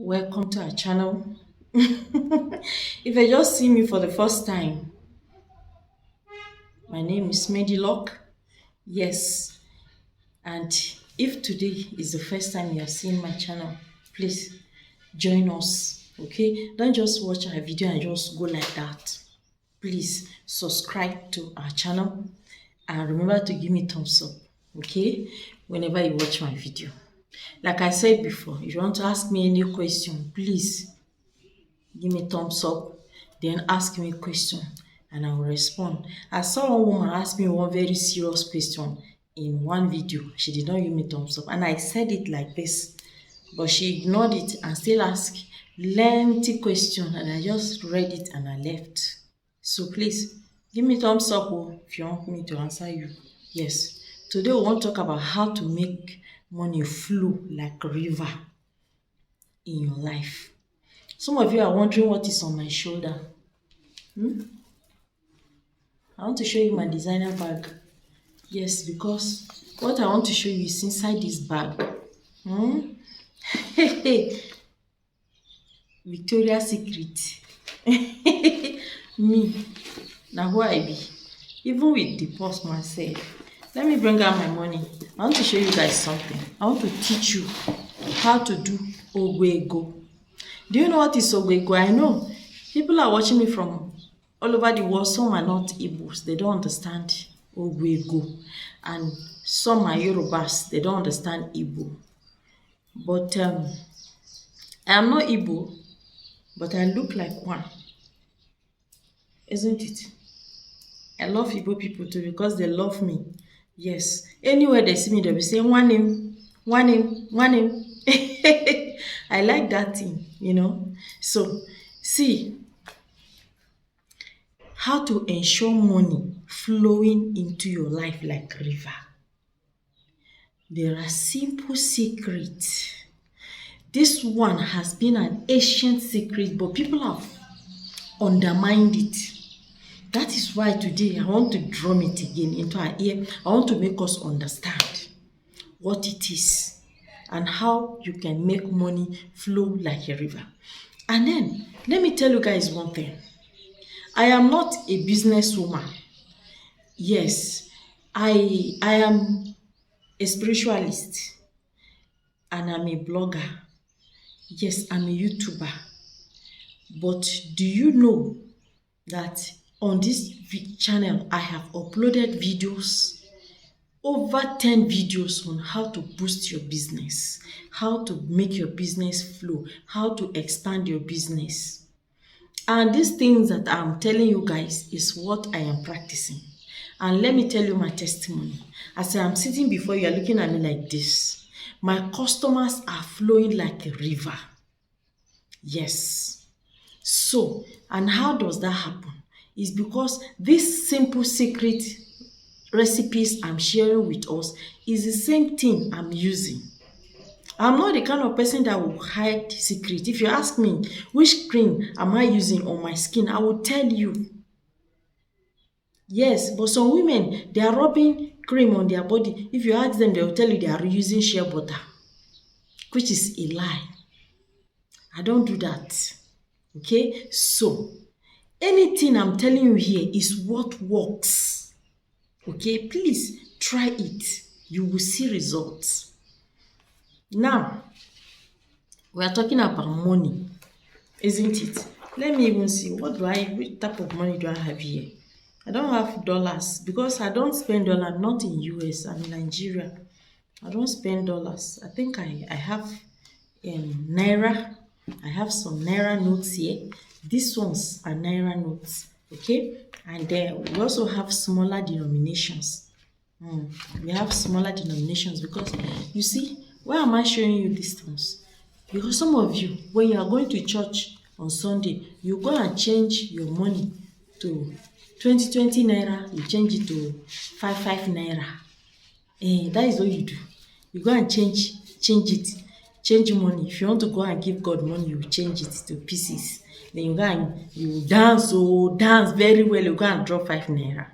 Welcome to our channel. If you just see me for the first time, my name is Medilock. Yes, and if today is the first time you are seeing my channel, please join us. Okay, don't just watch our video and just go like that. Please subscribe to our channel and remember to give me thumbs up. Okay, whenever you watch my video. Like I said before, if you want to ask me any question, please give me thumbs up, then ask me a question and I will respond. I saw one woman ask me one very serious question in one video. She did not give me thumbs up and I said it like this, but she ignored it and still asked lengthy question and I just read it and I left. So please give me thumbs up if you want me to answer you. Yes. Today we want to talk about how to make money flow like a river in your life. Some of you are wondering what is on my shoulder. I want to show you my designer bag. Yes, because what I want to show you is inside this bag. Victoria's Secret. Me. Now who I be. Even with the purse myself. Let me bring out my money. I want to show you guys something. I want to teach you how to do Ogwego. Do you know what is Ogwego? I know people are watching me from all over the world. Some are not Igbos. They don't understand Ogwego. And some are Yorubas. They don't understand Igbo. But I am not Igbo, but I look like one. Isn't it? I love Igbo people too because they love me. Yes. Anywhere they see me, they'll be saying, one name, one name, one name. I like that thing, you know. So, see, how to ensure money flowing into your life like river. There are simple secrets. This one has been an ancient secret, but people have undermined it. That is why today I want to drum it again into our ear. I want to make us understand what it is and how you can make money flow like a river. And then, let me tell you guys one thing. I am not a businesswoman. Yes, I am a spiritualist and I'm a blogger. Yes, I'm a YouTuber. But do you know that on this channel, I have uploaded videos, over 10 videos on how to boost your business, how to make your business flow, how to expand your business. And these things that I'm telling you guys is what I am practicing. And let me tell you my testimony. As I am sitting before you, are looking at me like this. My customers are flowing like a river. Yes. So, and how does that happen? It's because this simple secret recipes I'm sharing with us is the same thing I'm using. I'm not the kind of person that will hide secret. If you ask me which cream am I using on my skin, I will tell you. Yes, but some women, they are rubbing cream on their body. If you ask them, they will tell you they are using shea butter, which is a lie. I don't do that. Okay, so anything I'm telling you here is what works. Okay, please try it. You will see results. Now, we are talking about money, isn't it? Let me even see, which type of money do I have here? I don't have dollars because I don't spend dollars, not in US, I'm in Nigeria. I don't spend dollars. I think I have Naira. I have some Naira notes here. These ones are Naira notes, okay? And then we also have smaller denominations. We have smaller denominations because, you see, why am I showing you these ones? Because some of you, when you are going to church on Sunday, you go and change your money to 20 Naira, you change it to 5 Naira. That is what you do. You go and change it, change money. If you want to go and give God money, you change it to pieces. Then you go and you dance, dance very well. You go and drop 5 Naira.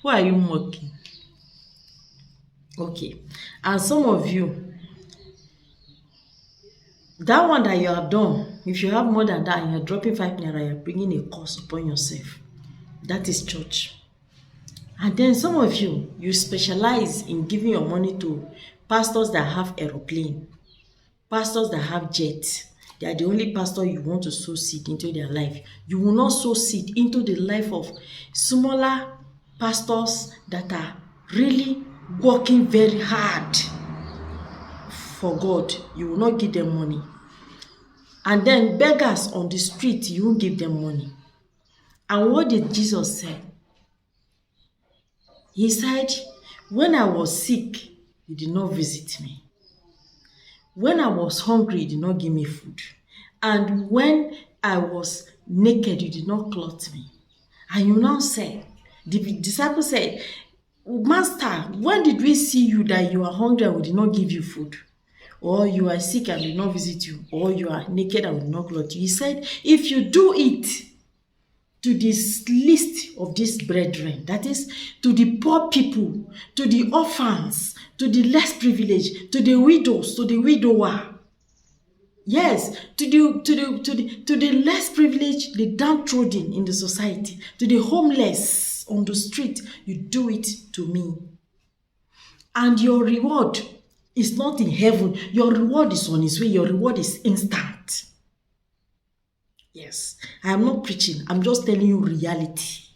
Who are you mocking? Okay, and some of you, That one that you have done, if you have more than that and you're dropping 5 naira, you're bringing a curse upon yourself. That is church. And then some of you specialize in giving your money to pastors that have aeroplane, pastors that have jet. They are the only pastor you want to sow seed into their life. You will not sow seed into the life of smaller pastors that are really working very hard for God. You will not give them money. And then beggars on the street, you won't give them money. And what did Jesus say? He said, when I was sick, you did not visit me. When I was hungry, you did not give me food. And when I was naked, you did not clothe me. And you now say, the disciples said, Master, when did we see you that you are hungry and we did not give you food? Or you are sick and we did not visit you? Or you are naked and we did not clothe you? He said, if you do it to this list of these brethren, that is, to the poor people, to the orphans, to the less privileged, to the widows, to the widower. Yes, to the less privileged, the downtrodden in the society, to the homeless on the street, you do it to me. And your reward is not in heaven. Your reward is on its way. Your reward is instant. Yes, I am not preaching. I'm just telling you reality.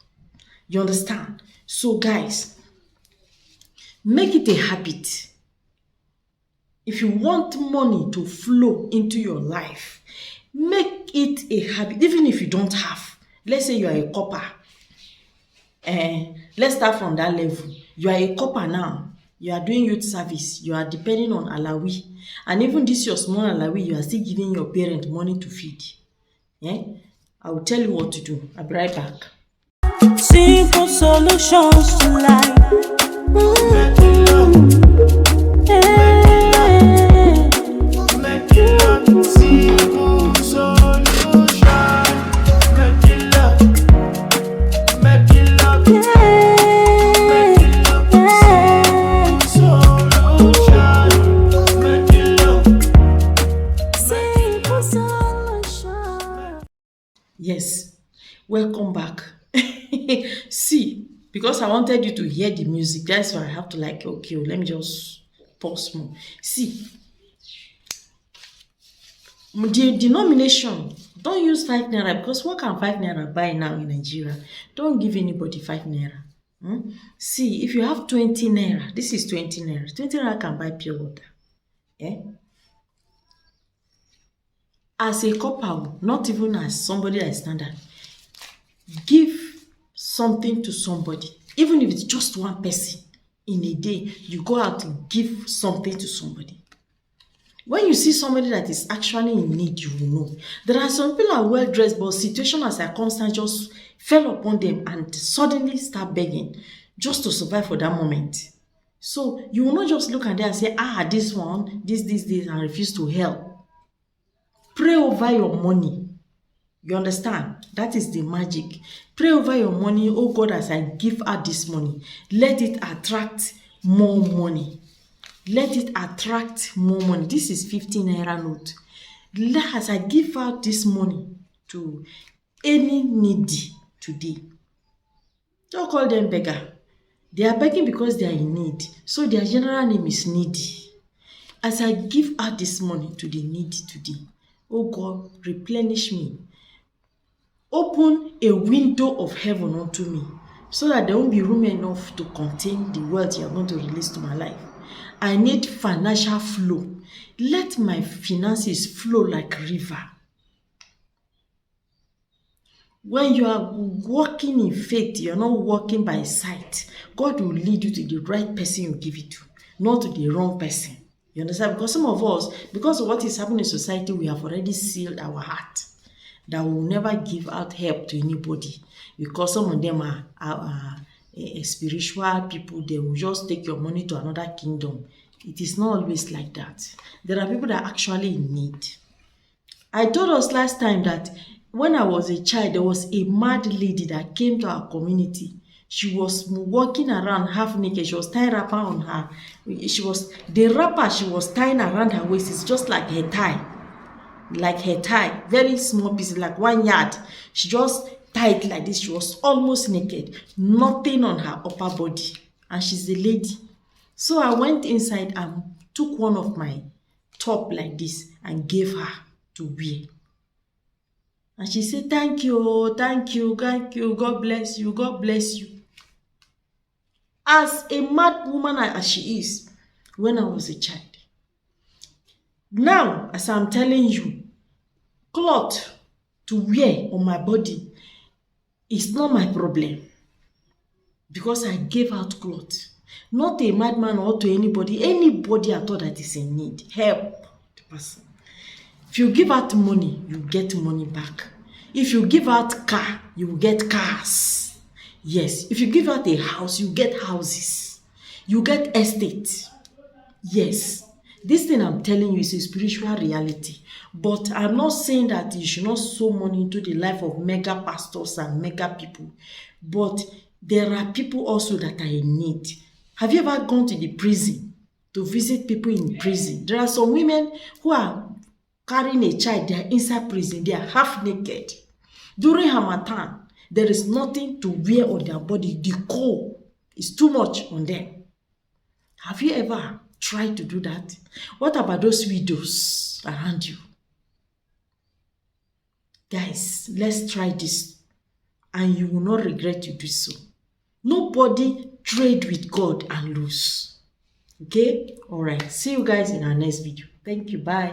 You understand? So guys, make it a habit. If you want money to flow into your life, make it a habit. Even if you don't have, let's say you are a copper. Let's start from that level. You are a copper now. You are doing youth service. You are depending on Alawi. And even this your small Alawi, you are still giving your parent money to feed. Yeah? I will tell you what to do. I'll be right back. Simple solutions to life. Yes, welcome back. See, because I wanted you to hear the music, that's why I have to okay, let me just pause more. See, the denomination, don't use 5 naira, because what can 5 naira buy now in Nigeria? Don't give anybody 5 naira. See, if you have 20 naira, this is 20 naira. 20 naira can buy pure water. As a couple, not even as somebody that is standard, give something to somebody. Even if it's just one person in a day, you go out and give something to somebody. When you see somebody that is actually in need, you will know. There are some people who are well dressed, but situation and circumstance just fell upon them and suddenly start begging just to survive for that moment. So you will not just look at them and say, this one, this, and refuse to help. Pray over your money. You understand? That is the magic. Pray over your money. Oh God, as I give out this money, let it attract more money. Let it attract more money. This is 15 naira note. As I give out this money to any needy today, don't call them beggar. They are begging because they are in need. So their general name is needy. As I give out this money to the needy today, oh God, replenish me. Open a window of heaven unto me so that there won't be room enough to contain the wealth you are going to release to my life. I need financial flow. Let my finances flow like a river. When you are walking in faith, you're not walking by sight. God will lead you to the right person you give it to, not to the wrong person. You understand? Because some of us, because of what is happening in society, we have already sealed our heart that we will never give out help to anybody. Because some of them are spiritual people, they will just take your money to another kingdom. It is not always like that. There are people that are actually in need. I told us last time that when I was a child, there was a mad lady that came to our community. She was walking around half naked. She was tying wrapper on her. The wrapper she was tying around her waist is just like her tie. like her thigh, very small pieces, like 1 yard. She just tied like this. She was almost naked, nothing on her upper body, and she's a lady. So I went inside and took one of my top like this and gave her to wear. And she said, thank you, thank you, thank you, God bless you, God bless you. As a mad woman as she is, when I was a child. Now, as I'm telling you, cloth to wear on my body is not my problem, because I gave out cloth. Not a madman or to anybody at all that is in need. Help the person. If you give out money, you get money back. If you give out car, you get cars. Yes. If you give out a house, you get houses. You get estate. Yes. This thing I'm telling you is a spiritual reality. But I'm not saying that you should not sow money into the life of mega pastors and mega people. But there are people also that are in need. Have you ever gone to the prison to visit people in prison? There are some women who are carrying a child. They are inside prison. They are half naked. During Harmattan, there is nothing to wear on their body. The cold is too much on them. Have you ever tried to do that? What about those widows around you? Guys, let's try this, and you will not regret to do so. Nobody trade with God and lose. Okay? All right. See you guys in our next video. Thank you. Bye.